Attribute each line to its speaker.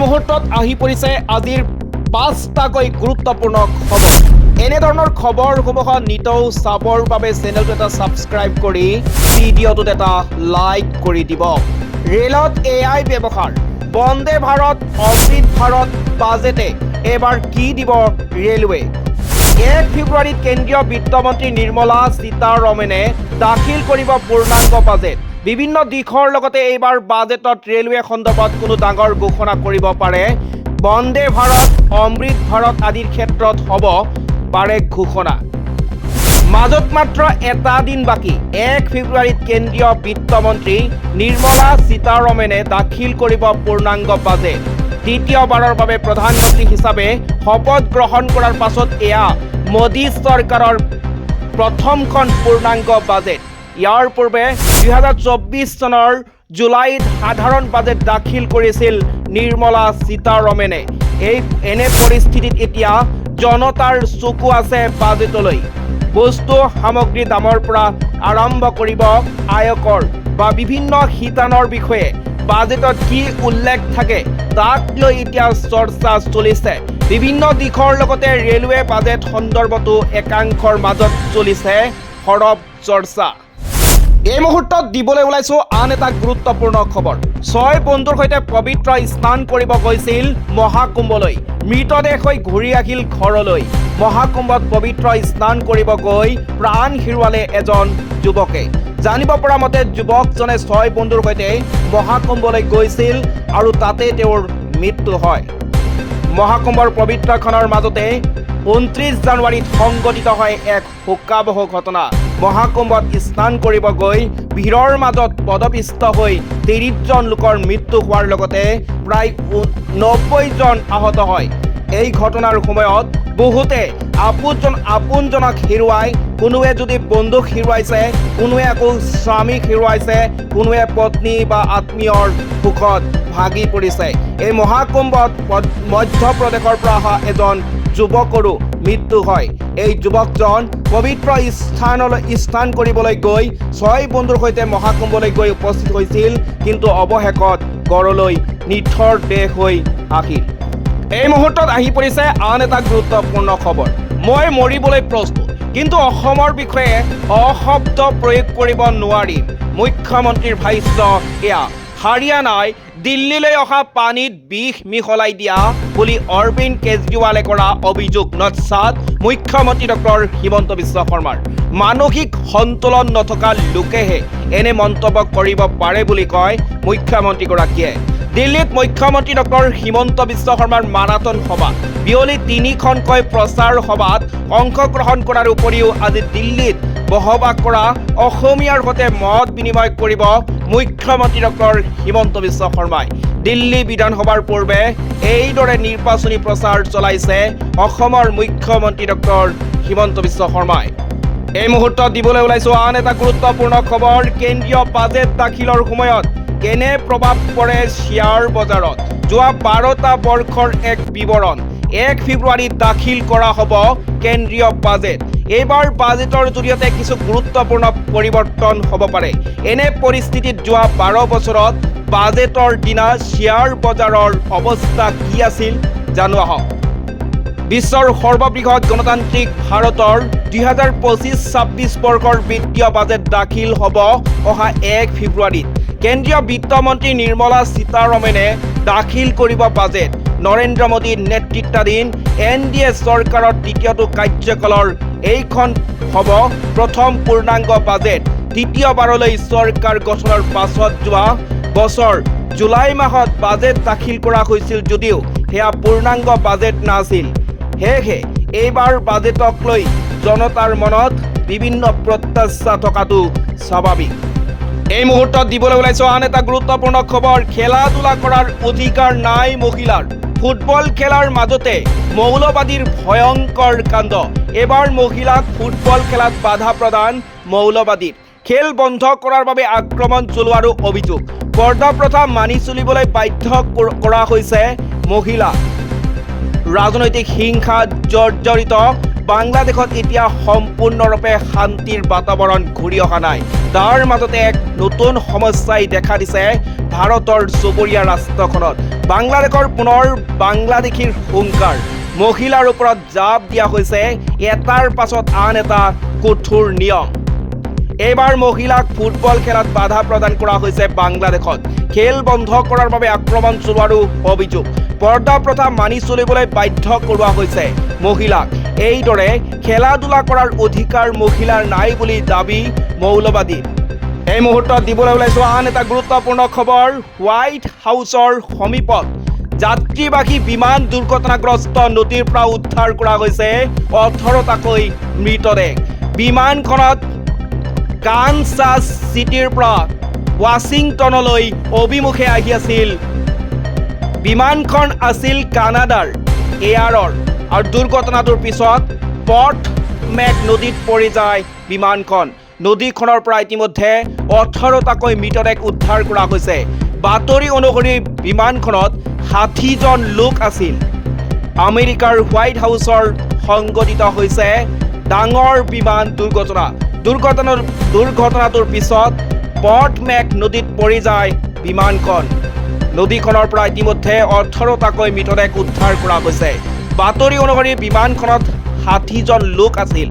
Speaker 1: মুহূৰ্তত আহি পৰিছে আজিৰ 5টাকৈ গুৰুত্বপূৰ্ণ খবৰ। এনেধৰণৰ খবৰসমূহ নিতৌ চাবৰ বাবে চেনেলটো এটা ছাবস্ক্ৰাইব কৰি ভিডিঅ'টোত এটা লাইক কৰি দিব। ৰেলত এআই ব্যৱহাৰ, বন্দে ভাৰত, অমৃত ভাৰত বাজেটে এবাৰ কি দিব ৰেলৱে? 1 ফেব্ৰুৱাৰীত কেন্দ্ৰীয় বিত্তমন্ত্ৰী নিৰ্মলা সীতাৰমণে দাখিল কৰিব পূৰ্ণাংগ বাজেট। বিভিন্ন দিশৰ লগতে এইবাৰ বাজেটত ৰেলৱে সন্দৰ্ভত কোনো ডাঙৰ ঘোষণা কৰিব পাৰে। বন্দে ভাৰত, অমৃত ভাৰত আদিৰ ক্ষেত্ৰত হ'ব পাৰে ঘোষণা। মাজত মাত্ৰ এটা দিন বাকী। 1 ফেব্ৰুৱাৰীত কেন্দ্ৰীয় বিত্তমন্ত্ৰী নিৰ্মলা সীতাৰমণে দাখিল কৰিব পূৰ্ণাংগ বাজেট। দ্বিতীয়বাৰৰ বাবে প্ৰধানমন্ত্ৰী হিচাপে শপত গ্ৰহণ কৰাৰ পাছত এয়া মোদী চৰকাৰৰ প্ৰথমখন পূৰ্ণাংগ বাজেট। ইয়াৰ পূৰ্বে 2024 চনৰ জুলাইত সাধাৰণ বাজেট দাখিল কৰিছিল নিৰ্মলা সীতাৰমণে। এনে পৰিস্থিতিত এতিয়া জনতাৰ চকু আছে বাজেটলৈ। বস্তু সামগ্ৰীৰ দামৰ পৰা আৰম্ভ কৰিব আয়কৰ বা বিভিন্ন শিতানৰ বিষয়ে বাজেটত কি উল্লেখ থাকে তাক লৈ এতিয়া চৰ্চা চলিছে। বিভিন্ন দিশৰ লগতে ৰেলৱে বাজেট সন্দৰ্ভতো একাংশৰ মাজত চলিছে সৰব চৰ্চা। এই মুহূৰ্তত দিবলৈ ওলাইছো আন এটা গুৰুত্বপূৰ্ণ খবৰ। 6 বন্ধুৰ সৈতে পবিত্ৰ স্নান কৰিব গৈছিল মহাকুম্ভলৈ, মৃতদেহ হৈ ঘূৰি আহিল ঘৰলৈ। মহাকুম্ভত পবিত্ৰ স্নান কৰিব গৈ প্ৰাণ হেৰুৱালে এজন যুৱকে। জানিব পৰা মতে যুৱকজনে 6 বন্ধুৰ সৈতে মহাকুম্ভলৈ গৈছিল আৰু তাতে তেওঁৰ মৃত্যু হয়। মহাকুম্ভৰ পবিত্ৰখনৰ মাজতে 29 জানুৱাৰীত সংঘটিত হয় এক শোকাবহ ঘটনা। মহাকুম্ভত স্নান কৰিব গৈ ভিৰৰ মাজত পদপিষ্ট হৈ 30 জন লোকৰ মৃত্যু হোৱাৰ লগতে প্ৰায় 90 জন আহত হয়। এই ঘটনাৰ সময়ত বহুতে আপোনজনক হেৰুৱাই, কোনোৱে যদি বন্ধুক হেৰুৱাইছে, কোনোৱে আকৌ স্বামীক হেৰুৱাইছে, কোনোৱে পত্নী বা আত্মীয়ৰ সুখত ভাগি পৰিছে। এই মহাকুম্ভত মধ্যপ্ৰদেশৰ পৰা অহা এজন যুৱকৰো মৃত্যু হয়। এই যুৱকজন পবিত্ৰ স্থান কৰিবলৈ গৈ 6 বন্ধুৰ সৈতে মহাকুম্ভলৈ গৈ উপস্থিত হৈছিল, কিন্তু অৱশেষত ঘৰলৈ নিথৰ দেহ হৈ আহিল। এই মুহূৰ্তত আহি পৰিছে আন এটা গুৰুত্বপূৰ্ণ খবৰ। মই মৰিবলৈ প্ৰস্তুত, কিন্তু অসমৰ বিষয়ে অশব্দ প্ৰয়োগ কৰিব নোৱাৰিম। মুখ্যমন্ত্ৰীৰ ভাষ্য এয়া। হাৰিয়ানাই দিল্লীলৈ অহা পানীত বিষ মিহলাই দিয়া বুলি অৰবিন্দ কেজৰিৱালে কৰা অভিযোগ নস্যাৎ মুখ্যমন্ত্ৰী ডক্টৰ হিমন্ত বিশ্ব শৰ্মাৰ। মানসিক সন্তুলন নথকা লোকেহে এনে মন্তব্য কৰিব পাৰে বুলি কয় মুখ্যমন্ত্ৰীগৰাকীয়ে। দিল্লীত মুখ্যমন্ত্ৰী ডক্টৰ হিমন্ত বিশ্ব শৰ্মাৰ মাৰাথন সভা। বিয়লি 3খনকৈ প্ৰচাৰ সভাত অংশগ্ৰহণ কৰাৰ উপৰিও আজি দিল্লীত বসবাস কৰা অসমীয়াৰ সৈতে মত বিনিময় কৰিব মুখ্যমন্ত্ৰী ডক্টৰ হিমন্ত বিশ্ব শৰ্মাই। দিল্লী বিধানসভাৰ পূৰ্বে এইদৰে নিৰ্বাচনী প্ৰচাৰ চলাইছে অসমৰ মুখ্যমন্ত্ৰী ডক্টৰ হিমন্ত বিশ্ব শৰ্মাই। এই মুহূৰ্তত দিবলৈ ওলাইছো আন এটা গুৰুত্বপূৰ্ণ খবৰ। কেন্দ্ৰীয় বাজেট দাখিলৰ সময়ত কেনে প্ৰভাৱ পৰে শ্বেয়াৰ বজাৰত? যোৱা 12টা বৰ্ষৰ এক বিৱৰণ। 1 ফেব্ৰুৱাৰীত দাখিল কৰা হ'ব কেন্দ্ৰীয় বাজেট। এইবাৰ বাজেটৰ জৰিয়তে কিছু গুৰুত্বপূৰ্ণ পৰিৱৰ্তন হ'ব পাৰে। এনে পৰিস্থিতিত যোৱা 12 বছৰত বাজেটৰ দিনা শ্বেয়াৰ বজাৰৰ অৱস্থা কি আছিল জানো আহক। বিশ্বৰ সৰ্ববৃহৎ গণতান্ত্ৰিক ভাৰতৰ 2025-26 বৰ্ষৰ বিত্তীয় বাজেট দাখিল হ'ব অহা 1 ফেব্ৰুৱাৰীত। কেন্দ্ৰীয় বিত্তমন্ত্ৰী নিৰ্মলা সীতাৰমণে দাখিল কৰিব বাজেট। নৰেন্দ্ৰ মোদীৰ নেতৃত্বাধীন NDA চৰকাৰৰ দ্বিতীয়টো কাৰ্যকালৰ এইখন হ'ব প্ৰথম পূৰ্ণাংগ বাজেট। দ্বিতীয়বাৰলৈ চৰকাৰ গঠনৰ পাছত যোৱা বছৰ জুলাই মাহত বাজেট দাখিল কৰা হৈছিল যদিও সেয়া পূৰ্ণাংগ বাজেট নাছিল। সেয়েহে এইবাৰ বাজেটক লৈ জনতাৰ মনত বিভিন্ন প্ৰত্যাশা থকাটো স্বাভাৱিক। এই মুহূৰ্তত দিবলৈ ওলাইছো আন এটা গুৰুত্বপূৰ্ণ খবৰ। খেলা ধূলা কৰাৰ অধিকাৰ নাই মহিলাৰ। ফুটবল খেলাৰ মাজতে মৌলবাদীৰ ভয়ংকৰ কাণ্ড। এবাৰ মহিলাক ফুটবল খেলাত বাধা প্ৰদান মৌলবাদীৰ। খেল বন্ধ কৰাৰ বাবে আক্ৰমণ চলোৱাৰো অভিযোগ। পৰ্দা প্ৰথা মানি চলিবলৈ বাধ্য কৰা হৈছে মহিলা। ৰাজনৈতিক হিংসা জৰ্জৰিত বাংলাদেশত এতিয়া সম্পূৰ্ণৰূপে শান্তিৰ বাতাবৰণ ঘূৰি অহা নাই। তাৰ মাজতে এক নতুন সমস্যাই দেখা দিছে ভাৰতৰ চুবুৰীয়া ৰাষ্ট্ৰখনত। বাংলাদেশৰ পুনৰ বাংলাদেশীৰ হুংকাৰ। মহিলাৰ ওপৰত জাপ দিয়া হৈছে এটাৰ পাছত আন এটা কঠোৰ নিয়ম। এইবাৰ মহিলাক ফুটবল খেলাত বাধা প্ৰদান কৰা হৈছে বাংলাদেশত। খেল বন্ধ কৰাৰ বাবে আক্ৰমণ চলোৱাৰো অভিযোগ। পৰ্দা প্ৰথা মানি চলিবলৈ বাধ্য কৰোৱা হৈছে মহিলাক। এইদৰে খেলা ধূলা কৰাৰ অধিকাৰ মহিলাৰ নাই বুলি দাবী মৌলবাদীৰ। এই মুহূৰ্তত দিবলৈ ওলাইছো আন এটা গুৰুত্বপূৰ্ণ খবৰ। হোৱাইট হাউচৰ সমীপত যাত্ৰীবাহী বিমান দুৰ্ঘটনাগ্ৰস্ত নদীৰ পৰা উদ্ধাৰ কৰা হৈছে 18টাকৈ মৃতদেহ। বিমানখনত কানচাছ চিটিৰ পৰা ৱাশ্বিংটনলৈ অভিমুখে আহি আছিল। বিমানখন আছিল কানাডাৰ এয়াৰৰ আৰু দুৰ্ঘটনাটোৰ পিছত পৰ্ট মেক নদীত পৰি যায় বিমানখন। নদীখনৰ পৰা ইতিমধ্যে 18টাকৈ মৃতদেহ উদ্ধাৰ কৰা হৈছে। বাতৰি অনুসৰি বিমানখনত 60জন লোক আছিল। আমেৰিকাৰ হোৱাইট হাউচৰ সংঘটিত হৈছে ডাঙৰ বিমান দুৰ্ঘটনা। দুৰ্ঘটনাটোৰ পিছত পৰ্ট মেক নদীত পৰি যায় বিমানখন। নদীখনৰ পৰা ইতিমধ্যে 18টাকৈ মৃতদেহ উদ্ধাৰ কৰা হৈছে। বাতৰি অনুসৰি বিমানখনত 60জন লোক আছিল।